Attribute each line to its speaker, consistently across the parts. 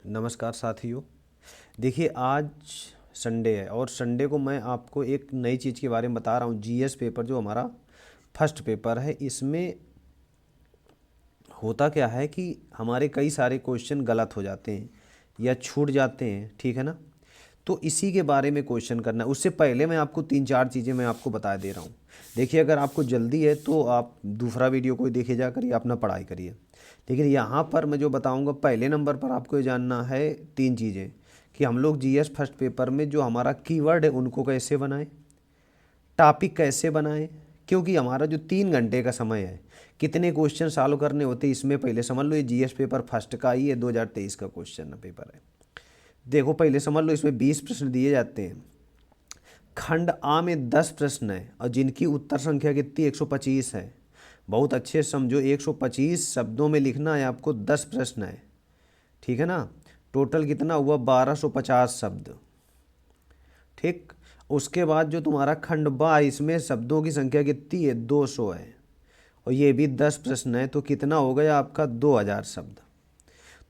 Speaker 1: नमस्कार साथियों। देखिए आज संडे है और संडे को मैं आपको एक नई चीज़ के बारे में बता रहा हूँ। जीएस पेपर जो हमारा फर्स्ट पेपर है, इसमें होता क्या है कि हमारे कई सारे क्वेश्चन गलत हो जाते हैं या छूट जाते हैं, ठीक है ना। तो इसी के बारे में क्वेश्चन करना है। उससे पहले मैं आपको 3-4 चीज़ें मैं आपको बता दे रहा हूँ। देखिए, अगर आपको जल्दी है तो आप दूसरा वीडियो कोई देखे जा करिए, अपना पढ़ाई करिए। लेकिन यहाँ पर मैं जो बताऊँगा, पहले नंबर पर आपको ये जानना है 3 चीज़ें कि हम लोग जीएस फर्स्ट पेपर में जो हमारा कीवर्ड है उनको कैसे बनाएं, टॉपिक कैसे बनाएं। क्योंकि हमारा जो 3 घंटे का समय है, कितने क्वेश्चन सॉल्व करने होते हैं इसमें पहले समझ लो। ये जीएस पेपर फर्स्ट का ही है, 2023 का क्वेश्चन पेपर है। देखो पहले समझ लो, इसमें 20 प्रश्न दिए जाते हैं। खंड आ में 10 प्रश्न है और जिनकी उत्तर संख्या कितनी 125 है। बहुत अच्छे से समझो, 125 शब्दों में लिखना है आपको, 10 प्रश्न है, ठीक है ना। टोटल कितना हुआ 1250 शब्द, ठीक। उसके बाद जो तुम्हारा खंड बा, इसमें शब्दों की संख्या कितनी है 200 है और ये भी 10 प्रश्न है, तो कितना हो गया आपका 2000 शब्द।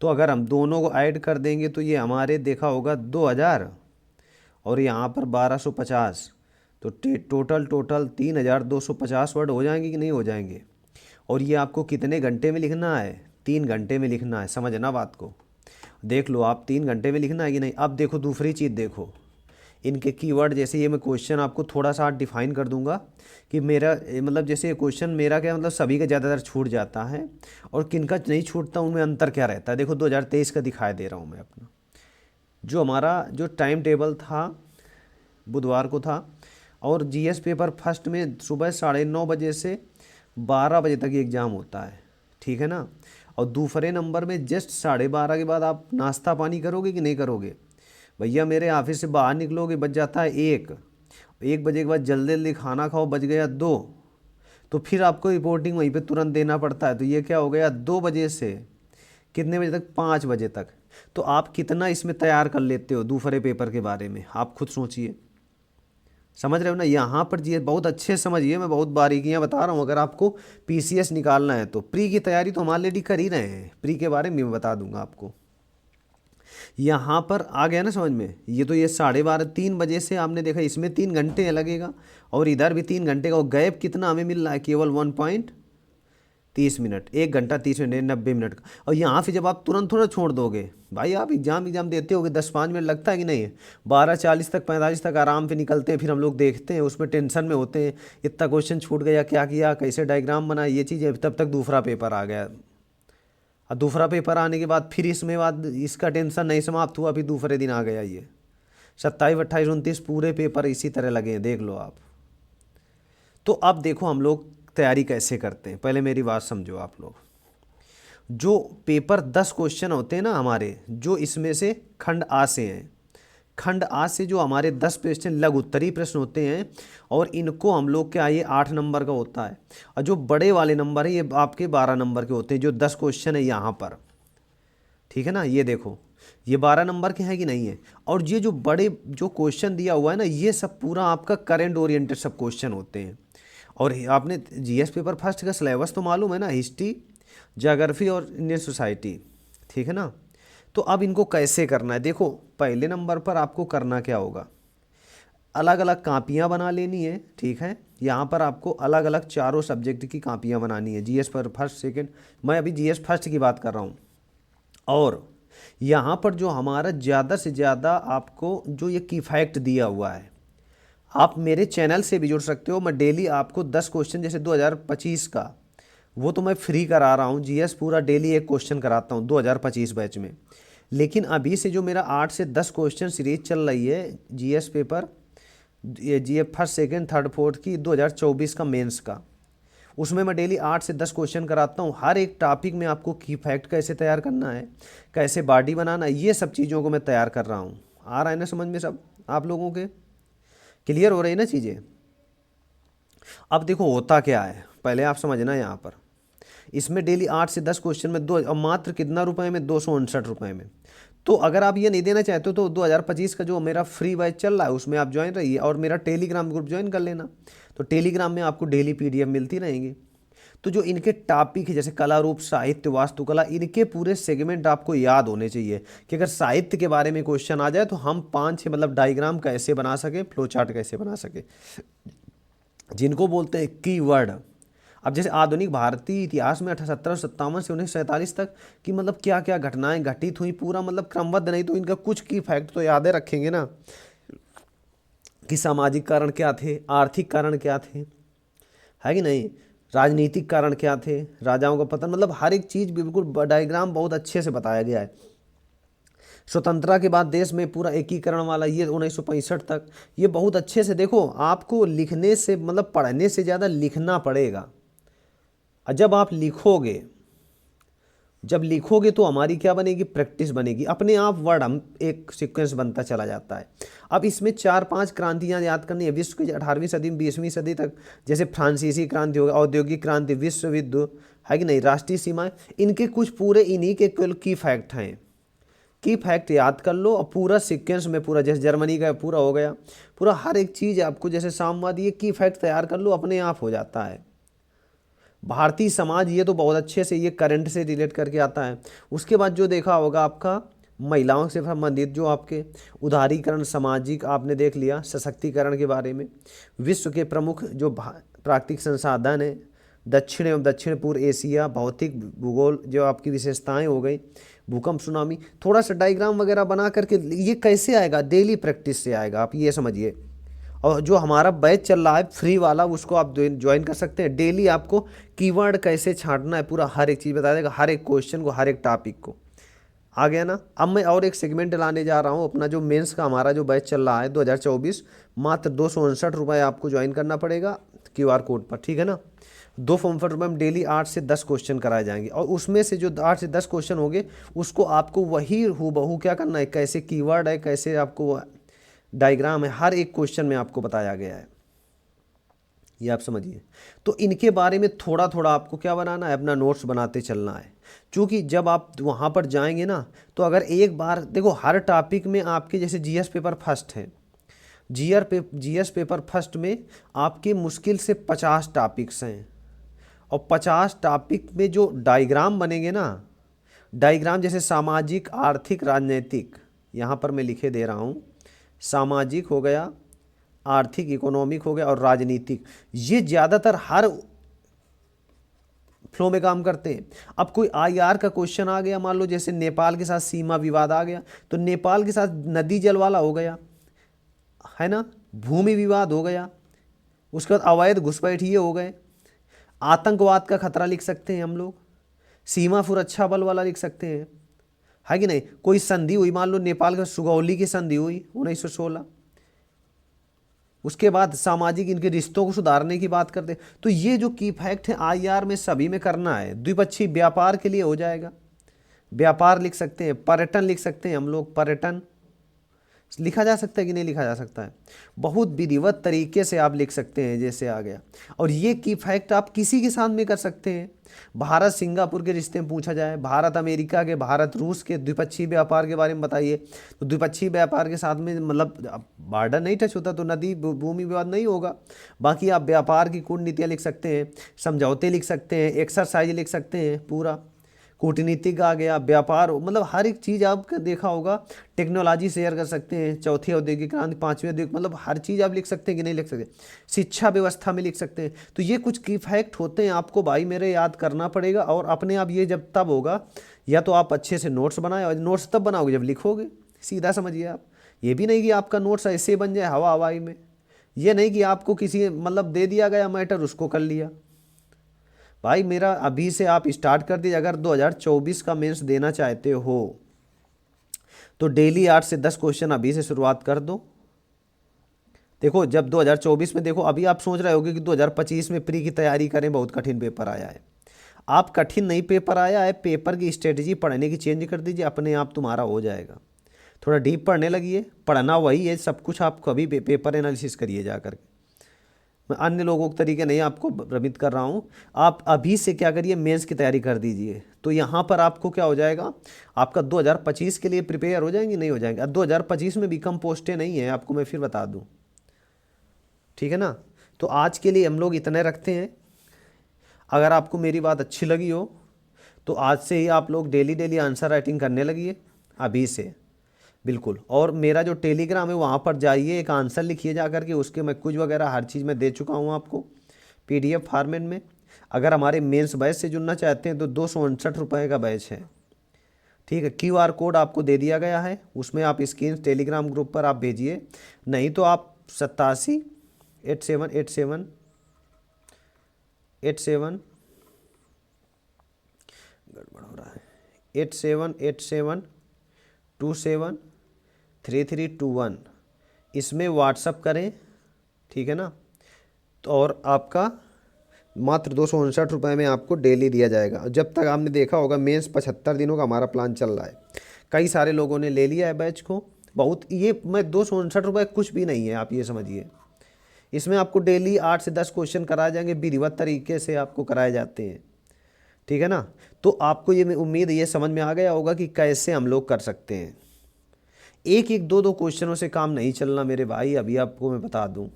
Speaker 1: तो अगर हम दोनों को ऐड कर देंगे तो ये हमारे देखा होगा 2000 और यहाँ पर 1250, तो टोटल 3250 वर्ड हो जाएंगे कि नहीं हो जाएंगे। और ये आपको कितने घंटे में लिखना है, 3 घंटे में लिखना है। समझना बात को, देख लो आप 3 घंटे में लिखना है कि नहीं। अब देखो दूसरी चीज़, देखो इनके कीवर्ड। जैसे ये मैं क्वेश्चन आपको थोड़ा सा डिफाइन कर दूंगा कि मेरा मतलब जैसे ये क्वेश्चन मेरा क्या मतलब सभी का ज़्यादातर छूट जाता है और किनका नहीं छूटता, उनमें अंतर क्या रहता है। देखो 2023 का दिखाई दे रहा हूँ मैं अपना। जो हमारा जो टाइम टेबल था बुधवार को था और जीएस पेपर फर्स्ट में सुबह 9:30 बजे से 12 बजे तक एग्ज़ाम होता है, ठीक है ना। और दूसरे नंबर में जस्ट 12:30 के बाद आप नाश्ता पानी करोगे कि नहीं करोगे। भैया मेरे ऑफिस से बाहर निकलोगे बज जाता है 1 बजे के बाद जल्दी जल्दी खाना खाओ, बज गया 2, तो फिर आपको रिपोर्टिंग वहीं पे तुरंत देना पड़ता है। तो ये क्या हो गया 2 बजे से कितने बजे तक, 5 बजे तक। तो आप कितना इसमें तैयार कर लेते हो दूसरे पेपर के बारे में, आप खुद सोचिए। समझ रहे हो ना। यहाँ पर जी बहुत अच्छे से समझिए, मैं बहुत बारीकियाँ बता रहा हूँ। अगर आपको पीसीएस निकालना है तो प्री की तैयारी तो हम ऑलरेडी कर ही रहे हैं, प्री के बारे में मैं बता दूंगा आपको। यहाँ पर आ गया ना समझ में। ये तो ये 12:30 3 बजे से आपने देखा, इसमें 3 घंटे लगेगा और इधर भी 3 घंटे का। गैप कितना हमें मिल रहा है, केवल 1.30 मिनट, 1 घंटा 30 मिनट, 90 मिनट का। और यहाँ फिर जब आप तुरंत थोड़ा छोड़ दोगे, भाई आप एग्जाम देते होगे 10-5 मिनट लगता है कि नहीं है। 12:40 तक 45 तक आराम से निकलते हैं। फिर हम लोग देखते हैं, उसमें टेंशन में होते हैं, इतना क्वेश्चन छूट गया, क्या किया, कैसे डायग्राम बना, ये चीज़ें। तब तक दूसरा पेपर आ गया और दूसरा पेपर आने के बाद फिर इसमें बाद इसका टेंशन नहीं समाप्त हुआ, फिर दूसरे दिन आ गया ये 27, 28, 29 पूरे पेपर इसी तरह लगे हैं, देख लो आप। तो अब देखो हम लोग तैयारी कैसे करते हैं, पहले मेरी बात समझो आप लोग। जो पेपर 10 क्वेश्चन होते हैं ना हमारे, जो इसमें से खंड आ से हैं, खंड आ से जो हमारे 10 क्वेश्चन लघु उत्तरीय प्रश्न होते हैं और इनको हम लोग क्या, ये 8 नंबर का होता है। और जो बड़े वाले नंबर है ये आपके 12 नंबर के होते हैं, जो 10 क्वेश्चन है यहाँ पर, ठीक है ना। ये देखो ये 12 नंबर के हैं कि नहीं है। और ये जो बड़े जो क्वेश्चन दिया हुआ है ना, ये सब पूरा आपका करंट ओरिएंटेड सब क्वेश्चन होते हैं। और आपने जीएस पेपर फर्स्ट का सिलेबस तो मालूम है ना, हिस्ट्री, ज्योग्राफी और इंडियन सोसाइटी, ठीक है ना। तो अब इनको कैसे करना है, देखो पहले नंबर पर आपको करना क्या होगा, अलग अलग कापियाँ बना लेनी है, ठीक है। यहाँ पर आपको अलग अलग चारों सब्जेक्ट की कापियाँ बनानी है, जीएस पर फर्स्ट सेकंड, मैं अभी जीएस फर्स्ट की बात कर रहा हूँ। और यहाँ पर जो हमारा ज़्यादा से ज़्यादा आपको जो ये की फैक्ट दिया हुआ है, आप मेरे चैनल से भी जुड़ सकते हो। मैं डेली आपको 10 क्वेश्चन, जैसे 2025 का वो तो मैं फ्री करा रहा हूँ, जीएस पूरा डेली एक क्वेश्चन कराता हूँ 2025 बैच में। लेकिन अभी से जो मेरा 8 से 10 क्वेश्चन सीरीज चल रही है जीएस पेपर, ये GS first second third fourth की 2024 का मेंस का, उसमें मैं डेली 8 से 10 क्वेश्चन कराता हूँ। हर एक टॉपिक में आपको की फैक्ट कैसे तैयार करना है, कैसे बॉडी बनाना है, ये सब चीज़ों को मैं तैयार कर रहा हूँ। आ रहा है ना समझ में सब आप लोगों के, क्लियर हो रही है ना चीज़ें। अब देखो होता क्या है, पहले आप समझना। यहाँ पर इसमें डेली 8 से 10 क्वेश्चन में दो, और मात्र कितना रुपए में, 259 रुपये में। तो अगर आप ये नहीं देना चाहते हो तो 2025 का जो मेरा फ्री बैच चल रहा है उसमें आप ज्वाइन रहिए और मेरा टेलीग्राम ग्रुप ज्वाइन कर लेना। तो टेलीग्राम में आपको डेली पीडीएफ मिलती रहेंगी। तो जो इनके टॉपिक है जैसे कला रूप, साहित्य, वास्तुकला, इनके पूरे सेगमेंट आपको याद होने चाहिए कि अगर साहित्य के बारे में क्वेश्चन आ जाए तो हम 5-6 मतलब डायग्राम कैसे बना सके, फ्लो चार्ट कैसे बना सके, जिनको बोलते हैं कीवर्ड। अब जैसे आधुनिक भारतीय इतिहास में 1757 से 1947 तक की मतलब क्या क्या घटनाएं घटित हुई, पूरा मतलब क्रमबद्ध नहीं तो इनका कुछ की फैक्ट तो यादें रखेंगे ना, कि सामाजिक कारण क्या थे, आर्थिक कारण क्या थे, है कि नहीं, राजनीतिक कारण क्या थे, राजाओं का पतन, मतलब हर एक चीज़ बिल्कुल डायग्राम बहुत अच्छे से बताया गया है। स्वतंत्रता के बाद देश में पूरा एकीकरण वाला ये 1965 तक, ये बहुत अच्छे से देखो, आपको लिखने से मतलब पढ़ने से ज़्यादा लिखना पड़ेगा। और जब लिखोगे तो हमारी क्या बनेगी, प्रैक्टिस बनेगी, अपने आप वर्ड हम एक सीक्वेंस बनता चला जाता है। अब इसमें 4-5 क्रांतियाँ याद करनी है विश्व की 18वीं सदी में 20वीं सदी तक, जैसे फ्रांसीसी क्रांति हो गया, औद्योगिक क्रांति, विश्व युद्ध, है कि नहीं, राष्ट्रीय सीमाएं, इनके कुछ पूरे इन्हीं के केवल की फैक्ट हैं। की फैक्ट याद कर लो और पूरा सीक्वेंस में पूरा, जैसे जर्मनी का पूरा हो गया, पूरा हर एक चीज़ आपको जैसे साम्यवादी, ये की फैक्ट तैयार कर लो, अपने आप हो जाता है। भारतीय समाज, ये तो बहुत अच्छे से ये करंट से रिलेट करके आता है। उसके बाद जो देखा होगा आपका महिलाओं से संबंधित जो आपके उदारीकरण, सामाजिक आपने देख लिया, सशक्तिकरण के बारे में, विश्व के प्रमुख जो प्राकृतिक संसाधन है, दक्षिण एवं दक्षिण पूर्व एशिया, भौतिक भूगोल जो आपकी विशेषताएं हो गई, भूकंप, सुनामी, थोड़ा सा डायग्राम वगैरह बना करके, ये कैसे आएगा, डेली प्रैक्टिस से आएगा, आप ये समझिए। और जो हमारा बैच चल रहा है फ्री वाला, उसको आप ज्वाइन कर सकते हैं। डेली आपको कीवर्ड कैसे छांटना है, पूरा हर एक चीज़ बता देगा, हर एक क्वेश्चन को, हर एक टॉपिक को। आ गया ना। अब मैं और एक सेगमेंट लाने जा रहा हूँ अपना, जो मेंस का हमारा जो बैच चल रहा है 2024, मात्र 259 रुपये आपको ज्वाइन करना पड़ेगा QR कोड पर, ठीक है ना। 259 रुपये में डेली 8 से 10 क्वेश्चन कराए जाएंगे, और उसमें से जो 8 से 10 क्वेश्चन होंगे उसको आपको वही हूबहू क्या करना है, कैसे कीवर्ड है, कैसे आपको डायग्राम है, हर एक क्वेश्चन में आपको बताया गया है, ये आप समझिए। तो इनके बारे में थोड़ा थोड़ा आपको क्या बनाना है, अपना नोट्स बनाते चलना है। क्योंकि जब आप वहाँ पर जाएंगे ना, तो अगर एक बार देखो, हर टॉपिक में आपके जैसे GS पेपर फर्स्ट है, GS पेपर फर्स्ट में आपके मुश्किल से 50 टॉपिक्स हैं, और 50 टॉपिक में जो डायग्राम बनेंगे ना, डायग्राम जैसे सामाजिक, आर्थिक, राजनीतिक, यहाँ पर मैं लिखे दे रहा हूँ, सामाजिक हो गया, आर्थिक इकोनॉमिक हो गया, और राजनीतिक, ये ज़्यादातर हर फ्लो में काम करते हैं। अब कोई IR का क्वेश्चन आ गया, मान लो जैसे नेपाल के साथ सीमा विवाद आ गया, तो नेपाल के साथ नदी जल वाला हो गया, है ना, भूमि विवाद हो गया, उसके बाद अवैध घुसपैठिए हो गए, आतंकवाद का खतरा लिख सकते हैं हम लोग, सीमा सुरक्षा बल वाला लिख सकते हैं, है कि नहीं। कोई संधि हुई, मान लो नेपाल का सुगौली की संधि हुई 1916, उसके बाद सामाजिक इनके रिश्तों को सुधारने की बात करते हैं। तो ये जो की फैक्ट है IR में सभी में करना है। द्विपक्षीय व्यापार के लिए हो जाएगा, व्यापार लिख सकते हैं, पर्यटन लिख सकते हैं हम लोग, पर्यटन लिखा जा सकता है कि नहीं लिखा जा सकता है, बहुत विधिवत तरीके से आप लिख सकते हैं, जैसे आ गया। और ये की फैक्ट आप किसी के साथ में कर सकते हैं। भारत सिंगापुर के रिश्ते में पूछा जाए, भारत अमेरिका के, भारत रूस के द्विपक्षीय व्यापार के बारे में बताइए, तो द्विपक्षीय व्यापार के साथ में मतलब बॉर्डर नहीं टच होता तो नदी भूमि विवाद नहीं होगा। बाकी आप व्यापार की कूटनीतियाँ लिख सकते हैं, समझौते लिख सकते हैं, एक्सरसाइज लिख सकते हैं, पूरा कूटनीतिक आ गया, व्यापार, मतलब हर एक चीज़ आपका देखा होगा। टेक्नोलॉजी शेयर कर सकते हैं, चौथी औद्योगिक क्रांति, पांचवी औद्योगिक, मतलब हर चीज़ आप लिख सकते हैं कि नहीं लिख सकते। शिक्षा व्यवस्था में लिख सकते हैं। तो ये कुछ की फैक्ट होते हैं, आपको भाई मेरे याद करना पड़ेगा। और अपने आप ये जब तब होगा, या तो आप अच्छे से नोट्स बनाए, और नोट्स तब बनाओगे जब लिखोगे, सीधा समझिए आप। ये भी नहीं कि आपका नोट्स ऐसे बन जाए हवा हवाई में, ये नहीं कि आपको किसी मतलब दे दिया गया मैटर उसको कर लिया। भाई मेरा अभी से आप स्टार्ट कर दीजिए। अगर 2024 का मेंस देना चाहते हो तो डेली 8 से 10 क्वेश्चन अभी से शुरुआत कर दो। देखो जब 2024 में, देखो अभी आप सोच रहे होगे कि 2025 में प्री की तैयारी करें, बहुत कठिन पेपर आया है। आप कठिन नहीं पेपर आया है, पेपर की स्ट्रेटजी पढ़ने की चेंज कर दीजिए, अपने आप तुम्हारा हो जाएगा। थोड़ा डीप पढ़ने लगिए, पढ़ना वही है सब कुछ, आप कभी पेपर एनालिसिस करिए जा करके। मैं अन्य लोगों के तरीके नहीं आपको भ्रमित कर रहा हूँ। आप अभी से क्या करिए, मेंस की तैयारी कर दीजिए, तो यहाँ पर आपको क्या हो जाएगा, आपका 2025 के लिए प्रिपेयर हो जाएंगे, नहीं हो जाएंगे। अब 2025 में भी कम पोस्टें नहीं है, आपको मैं फिर बता दूँ, ठीक है ना। तो आज के लिए हम लोग इतने रखते हैं। अगर आपको मेरी बात अच्छी लगी हो तो आज से ही आप लोग डेली डेली आंसर राइटिंग करने लगिए अभी से, बिल्कुल। और मेरा जो टेलीग्राम है वहाँ पर जाइए, एक आंसर लिखिए जा करके, उसके मैं कुछ वगैरह हर चीज़ मैं दे चुका हूँ आपको PDF फॉर्मेट में। अगर हमारे मेंस बैच से जुड़ना चाहते हैं तो 269 रुपये का बैच है, ठीक है। QR कोड आपको दे दिया गया है, उसमें आप स्क्रीन टेलीग्राम ग्रुप पर आप भेजिए, नहीं तो आप 87 गड़बड़ हो रहा है 8787273321 इसमें व्हाट्सअप करें, ठीक है ना। तो और आपका मात्र 269 में आपको डेली दिया जाएगा। जब तक आपने देखा होगा मेंस 75 दिनों का हमारा प्लान चल रहा है, कई सारे लोगों ने ले लिया है बैच को। बहुत ये मैं 269 कुछ भी नहीं है, आप ये समझिए। इसमें आपको डेली 8 से 10 क्वेश्चन कराए जाएंगे, विधिवत तरीके से आपको कराए जाते हैं, ठीक है ना। तो आपको ये उम्मीद ये समझ में आ गया होगा कि कैसे हम लोग कर सकते हैं। एक एक दो दो क्वेश्चनों से काम नहीं चलना मेरे भाई, अभी आपको मैं बता दूं।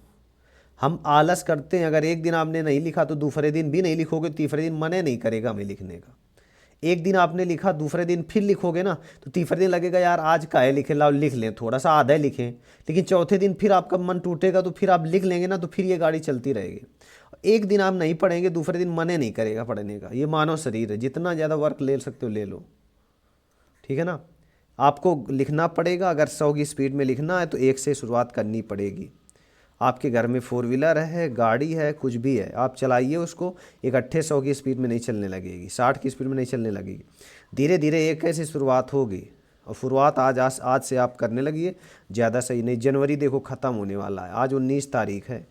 Speaker 1: हम आलस करते हैं, अगर एक दिन आपने नहीं लिखा तो दूसरे दिन भी नहीं लिखोगे, तीसरे दिन मन नहीं करेगा हमें लिखने का। एक दिन आपने लिखा, दूसरे दिन फिर लिखोगे ना तो तीसरे दिन लगेगा यार आज का है, लिखे लाओ लिख लें, थोड़ा सा आधा लिखें। लेकिन चौथे दिन फिर आपका मन टूटेगा तो फिर आप लिख लेंगे ना, तो फिर ये गाड़ी चलती रहेगी। एक दिन आप नहीं पढ़ेंगे, दूसरे दिन मन नहीं करेगा पढ़ने का। ये मानव शरीर है, जितना ज़्यादा वर्क ले सकते हो ले लो, ठीक है ना। आपको लिखना पड़ेगा, अगर 100 की स्पीड में लिखना है तो 1 से शुरुआत करनी पड़ेगी। आपके घर में 4 व्हीलर है, गाड़ी है, कुछ भी है, आप चलाइए उसको, इकट्ठे 100 की स्पीड में नहीं चलने लगेगी, 60 की स्पीड में नहीं चलने लगेगी। धीरे धीरे एक ऐसी शुरुआत होगी, और शुरुआत आज से आप करने लगिए, ज़्यादा सही नहीं। जनवरी देखो ख़त्म होने वाला है, आज 19 तारीख है,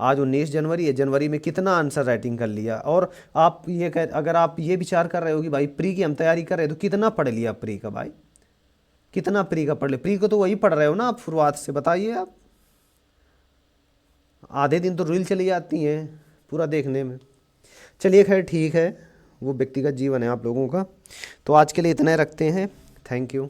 Speaker 1: आज 19 जनवरी है। जनवरी में कितना आंसर राइटिंग कर लिया। और आप ये अगर आप ये विचार कर रहे हो कि भाई प्री की हम तैयारी कर रहे हैं, तो कितना पढ़ लिया प्री का भाई, कितना प्री का पढ़ लिया? प्री को तो वही पढ़ रहे हो ना आप शुरुआत से, बताइए आप। आधे दिन तो रील चली जाती हैं पूरा देखने में। चलिए खैर ठीक है, वो व्यक्तिगत जीवन है आप लोगों का। तो आज के लिए इतना ही रखते हैं, थैंक यू।